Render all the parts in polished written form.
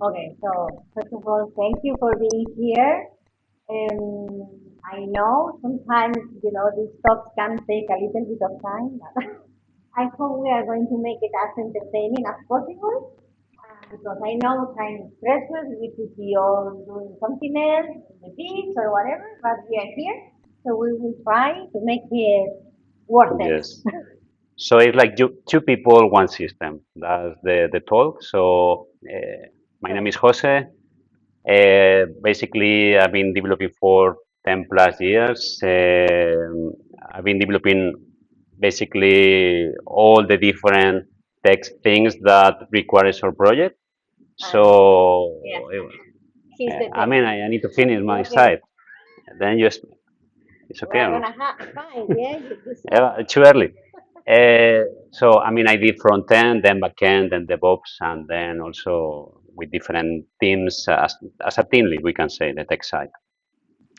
Okay, so first of all, thank you for being here. I know sometimes, these talks can take a little bit of time, but I hope we are going to make it as entertaining as possible. Because I know time is precious, we could be all doing something else, in the beach or whatever, but we are here, so we will try to make it worth it. Yes. So it's like two people, one system. That's the talk. So my name is Jose. Basically, I've been developing for 10 plus years. I've been developing basically all the different tech things that requires our project. So, Yes, he's the I tech. mean, I need to finish my Okay, side. Then you, it's we okay are or no? gonna find, yeah, you said. Yeah, too early. So, I mean, I did front end, then back end, then DevOps, and then also with different teams as a team lead, we can say, the tech side.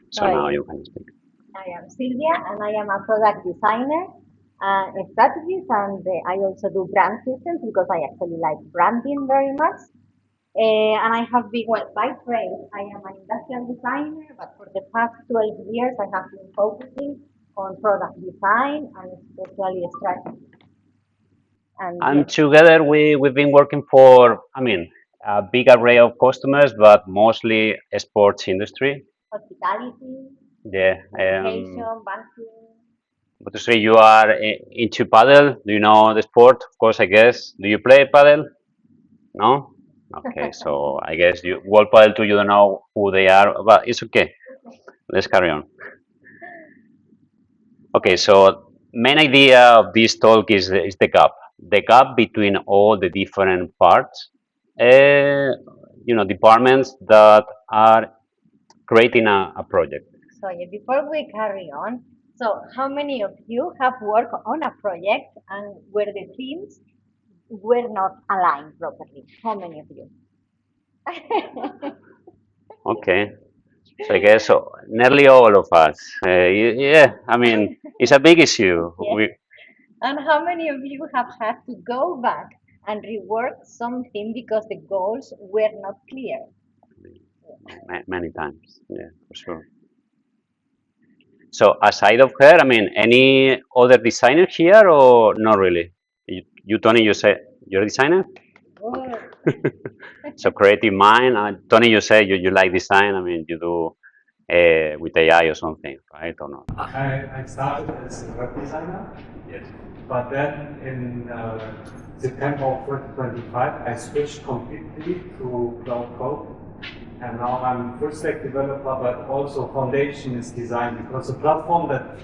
So now Sorry, you can speak. I am Silvia and I am a product designer and a strategist, and I also do brand systems because I actually like branding very much. And I have been, well, by trade, I am an industrial designer, but for the past 12 years, I have been focusing on product design and especially strategy. And And yes, together we've been working for, I mean, a big array of customers, but mostly sports industry. hospitality, Yeah. education, banking. But to say you are into paddle, do you know the sport? Of course, I guess. Do you play paddle? No? Okay, so I guess you World Paddle 2, you don't know who they are, but it's okay. Let's carry on. Okay, so main idea of this talk is the gap. The gap between all the different parts, uh, departments that are creating a project. So yeah, before we carry on, so how many of you have worked on a project and where the teams were not aligned properly? How many of you? Okay, so I guess so, nearly all of us. Yeah, I mean, it's a big issue. Yes. And how many of you have had to go back and rework something because the goals were not clear? Many times, yeah, for sure. So aside of her, I mean, any other designer here or not really? Tony, you say you're a designer? Oh, So creative mind. Tony, you say you like design. I mean, you do with AI or something, right? Or not? I started as a web designer, Yes. but then in September of 2025, I switched completely to cloud code. And now I'm full stack developer, but also foundation is design because a platform that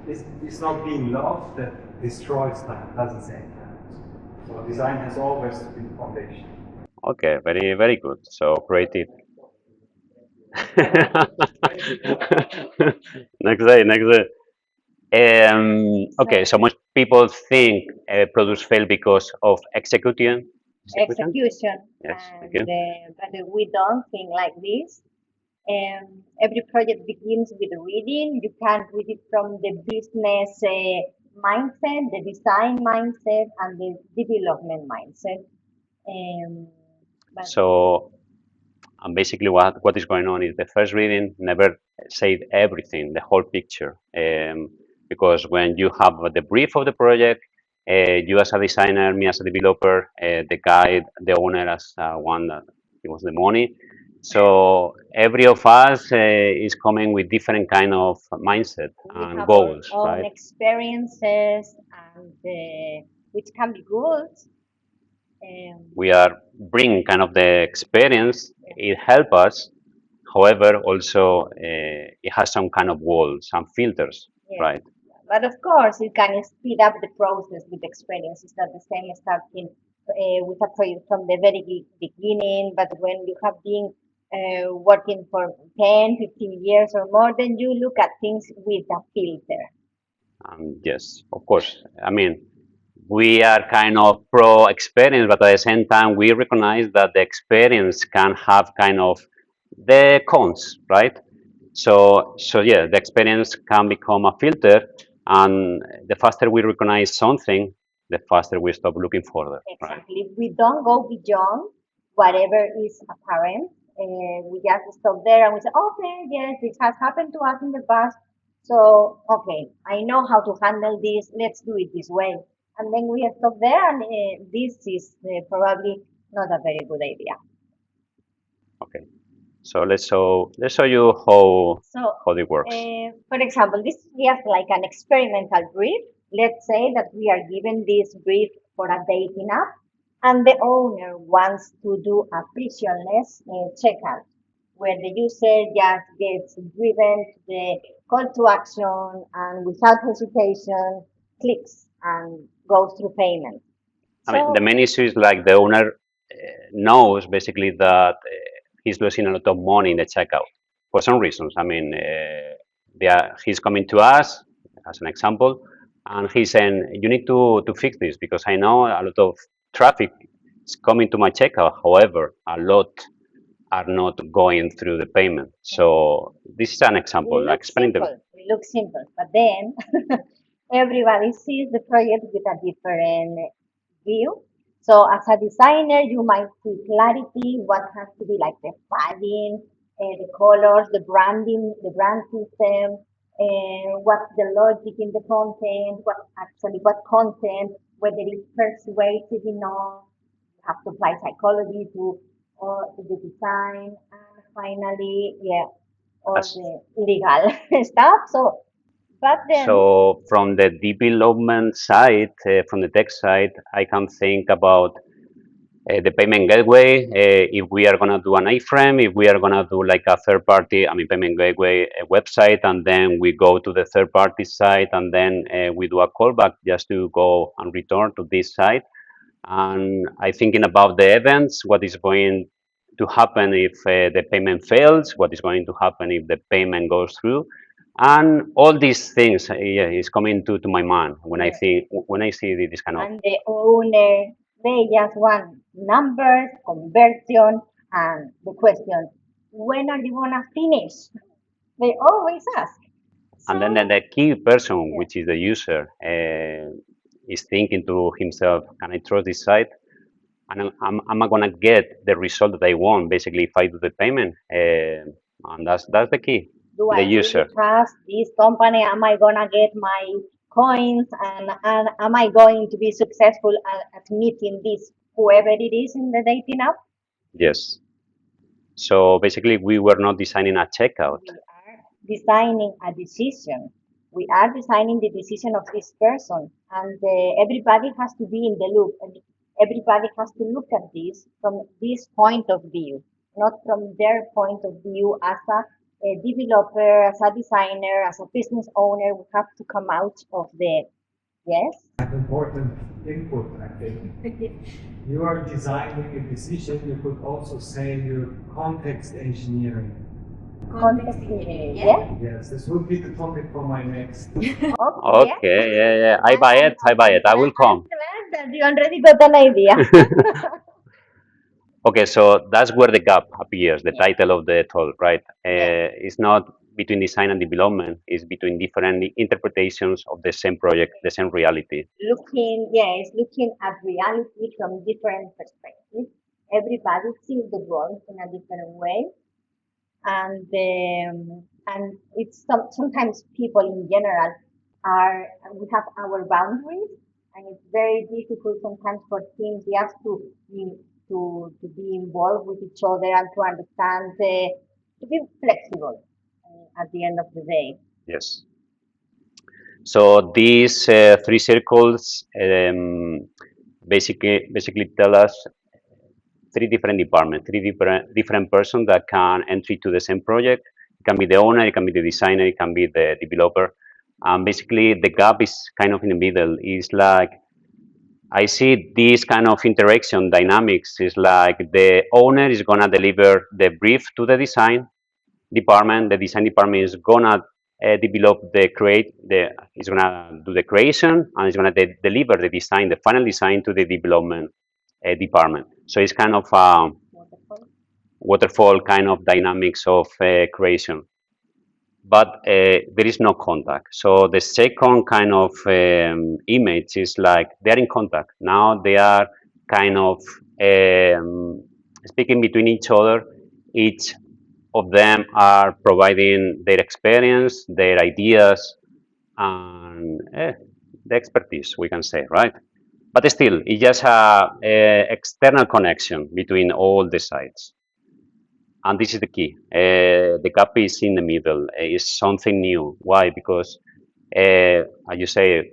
is not being loved, that destroys time, doesn't say that. So design has always been foundation. Okay, very, very good. So creative. Next day, next day. Okay, so most people think products fail because of execution. Execution? execution. Yes, thank And you. but we don't think like this. Every project begins with reading. You can read it from the business mindset, the design mindset, and the development mindset. Um, but So basically, what is going on is the first reading never said everything, the whole picture. Because when you have the brief of the project, you as a designer, me as a developer, the guide, the owner as one that it was the money. So every of us is coming with different kind of mindset we and have our goals, own right? experiences, and which can be good. We are bringing kind of the experience. It helps us. However, also it has some kind of walls, some filters, Yes, right? but of course, it can speed up the process with experience. It's not the same starting with a project from the very beginning, but when you have been working for 10, 15 years or more, then you look at things with a filter. Yes, of course. I mean, we are kind of pro experience, but at the same time, we recognize that the experience can have kind of the cons, right? So yeah, the experience can become a filter, and the faster we recognize something, the faster we stop looking further, right? Exactly. If we don't go beyond, whatever is apparent. We just stop there and we say, okay, yes, this has happened to us in the past. So, okay, I know how to handle this. Let's do it this way. And then we stop there, and this is probably not a very good idea. Okay. So let's show you how it works. For example, this is just like an experimental brief. Let's say that we are given this brief for a dating app, and the owner wants to do a frictionless checkout, where the user just gets driven to the call to action and without hesitation clicks and goes through payment. I mean, the main issue is like the owner knows basically that he's losing a lot of money in the checkout for some reasons. I mean, he's coming to us as an example, and he's saying, you need to fix this because I know a lot of traffic is coming to my checkout. However, a lot are not going through the payment. So this is an example, like explaining the. It looks simple, but then everybody sees the project with a different view. So as a designer, you might see clarity, what has to be like the padding, the colors, the branding, the brand system, and what's the logic in the content, what content, whether it's persuasive enough. You have to apply psychology to the design, and finally, yeah, all the legal stuff. So, but then. So from the development side, from the tech side, I can think about the payment gateway. If we are gonna do an iframe, if we are gonna do like a third party, I mean payment gateway website, and then we go to the third party site, and then we do a callback just to go and return to this site. And I thinking about the events, what is going to happen if the payment fails, what is going to happen if the payment goes through, and all these things is coming to my mind when I see this kind of. And the owner, they just want numbers, conversion, and the question, when are you gonna finish? They always ask. And then the key person, which is the user, is thinking to himself, can I trust this site? And am I gonna get the result that I want? Basically, if I do the payment, and that's the key. Do the I user. really trust this company? Am I gonna get my coins? And am I going to be successful at meeting this whoever it is in the dating app? Yes. So basically, we were not designing a checkout. We are designing a decision. We are designing the decision of this person, and everybody has to be in the loop. And everybody has to look at this from this point of view, not from their point of view as a developer, as a designer, as a business owner. We have to come out of the yes. An important input, I think. You are designing a decision. You could also say you're context engineering. Context engineering, yeah? Yes, this will be the topic for my next. Okay, yeah. I buy it. I will come. You already got an idea. Okay, so that's where the gap appears, the title of the talk, right? It's not between design and development, it's between different interpretations of the same project, the same reality. Looking at reality from different perspectives. Everybody sees the world in a different way. And it's sometimes people in general we have our boundaries, and it's very difficult sometimes for teams just to be involved with each other and to understand, to be flexible at the end of the day. Yes. So these three circles basically tell us three different departments, three different persons that can enter to the same project. It can be the owner, it can be the designer, it can be the developer. Basically, the gap is kind of in the middle. It's like I see this kind of interaction dynamics is like the owner is gonna deliver the brief to the design department. The design department is gonna develop is gonna do the creation, and it's gonna deliver the design, the final design to the development department. So it's kind of a waterfall kind of dynamics of creation. But there is no contact. So the second kind of image is like they're in contact. Now they are kind of speaking between each other. Each of them are providing their experience, their ideas, and the expertise, we can say, right? But still, it's just a external connection between all the sides. And this is the key. The gap is in the middle. It's something new. Why? Because, as you say,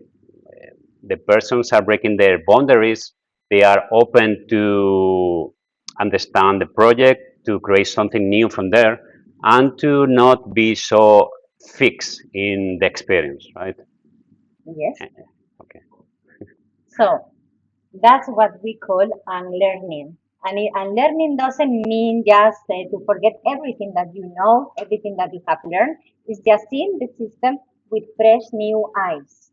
the persons are breaking their boundaries. They are open to understand the project, to create something new from there, and to not be so fixed in the experience, right? Yes. Okay. So that's what we call unlearning. Unlearning doesn't mean just to forget everything that you know, everything that you have learned. It's just seeing the system with fresh new eyes,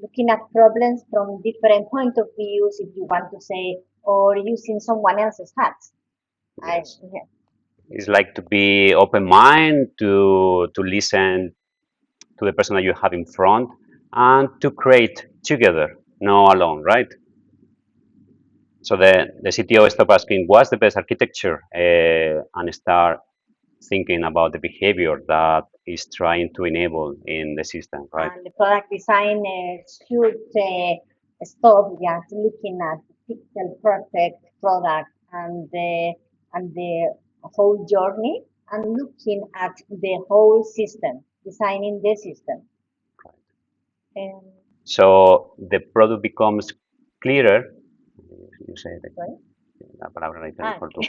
looking at problems from different point of views, if you want to say, or using someone else's hats. Yes. Yeah. It's like to be open mind, to listen to the person that you have in front, and to create together, no alone, right? So the CTO stop asking what's the best architecture and start thinking about the behavior that is trying to enable in the system, right? And the product designer should stop just looking at the pixel perfect product and the whole journey and looking at the whole system, designing the system. And So the product becomes clearer. You say that. sorry? La palabra la Ah, mejor tú.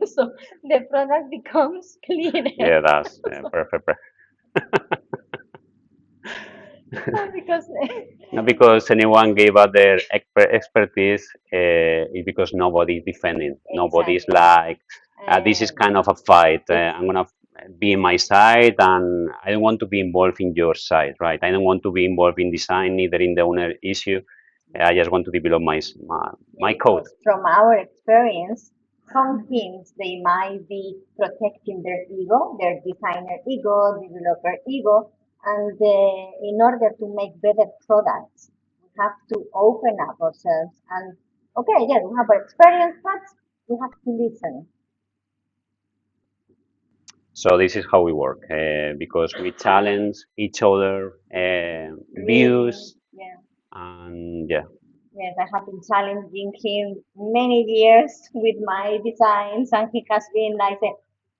so the product becomes clearer. Yeah, that's perfect. Because Not because anyone gave up their expertise, it's because nobody is defending. Nobody is exactly. like, this is kind of a fight. I'm gonna be in my side, and I don't want to be involved in your side, right? I don't want to be involved in design, neither in the owner issue. I just want to develop my code. Because from our experience, some teams they might be protecting their ego, their designer ego, developer ego, and in order to make better products, we have to open up ourselves and okay, yeah, we have our experience, but we have to listen. So this is how we work because we challenge each other Really, views, yeah. and yeah. Yes, I have been challenging him many years with my designs, and he has been like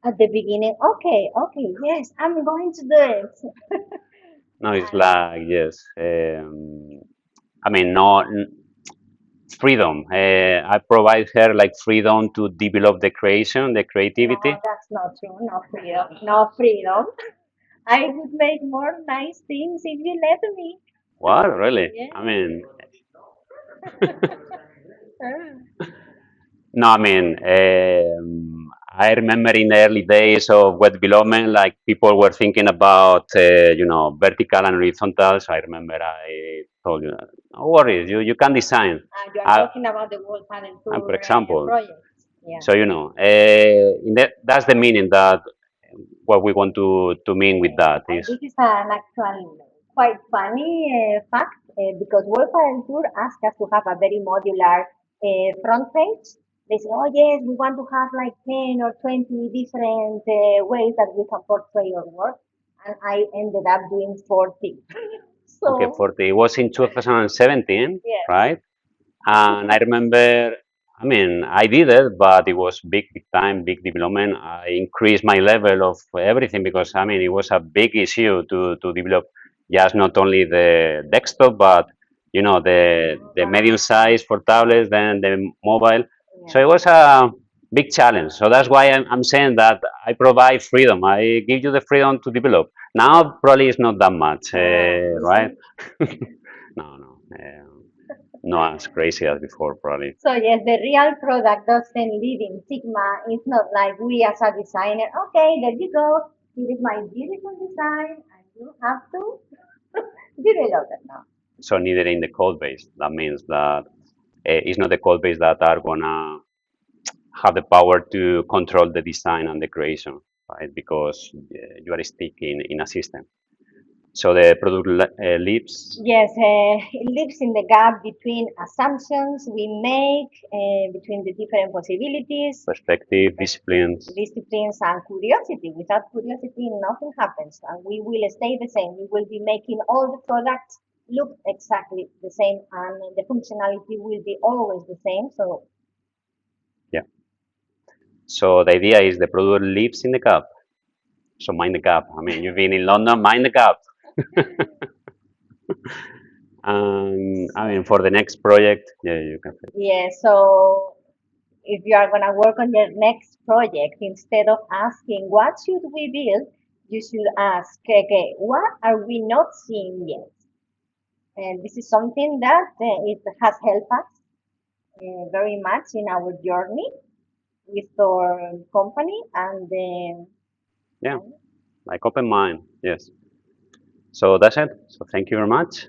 at the beginning, okay, okay, yes, I'm going to do it. No, it's And like yes. I mean, no freedom. I provide her like freedom to develop the creation, the no, creativity. that's not true. No freedom. No freedom. I would make more nice things if you let me. What really? Yeah. I mean, no, I mean, I remember in the early days of web development, like people were thinking about, vertical and horizontal. So I remember I told you, no worries, you can design. You are Uh, talking about the wall panel for tour example, projects. Yeah. so that's the meaning that what we want to mean with that And is this is an actual quite funny fact because Wolfgang Tour asked us to have a very modular front page. They say, oh yes, we want to have like 10 or 20 different ways that we can portray your work. And I ended up doing 40. okay. So, It was in 2017, yes. right? And I remember, I mean, I did it, but it was big time, big development. I increased my level of everything because, I mean, it was a big issue to develop just not only the desktop, but, the medium size for tablets, then the mobile. So Yeah. it was a big challenge. So that's why I'm saying that I provide freedom. I give you the freedom to develop. Now, probably it's not that much, You right? see? No, no. Not as crazy as before, probably. So yes, the real product doesn't live in Sigma. It's not like we as a designer, okay, there you go. Here is my beautiful design and you have to develop it now. So neither in the code base. That means that it's not the code base that are gonna have the power to control the design and the creation, right? Because you are sticking in a system. So the product lives. Yes, it lives in the gap between assumptions we make, between the different possibilities, Perspective, disciplines. disciplines, and curiosity. Without curiosity, nothing happens, and we will stay the same. We will be making all the products look exactly the same, and the functionality will be always the same. So, Yeah. So the idea is the product lives in the cup. So mind the gap. I mean, you've been in London, mind the gap. And I mean, for the next project, yeah, you can. yeah, so if you are going to work on your next project, instead of asking, what should we build? You should ask, okay, what are we not seeing yet? And this is something that it has helped us very much in our journey with our company. And Yeah, like open mind. Yes. So that's it. So thank you very much.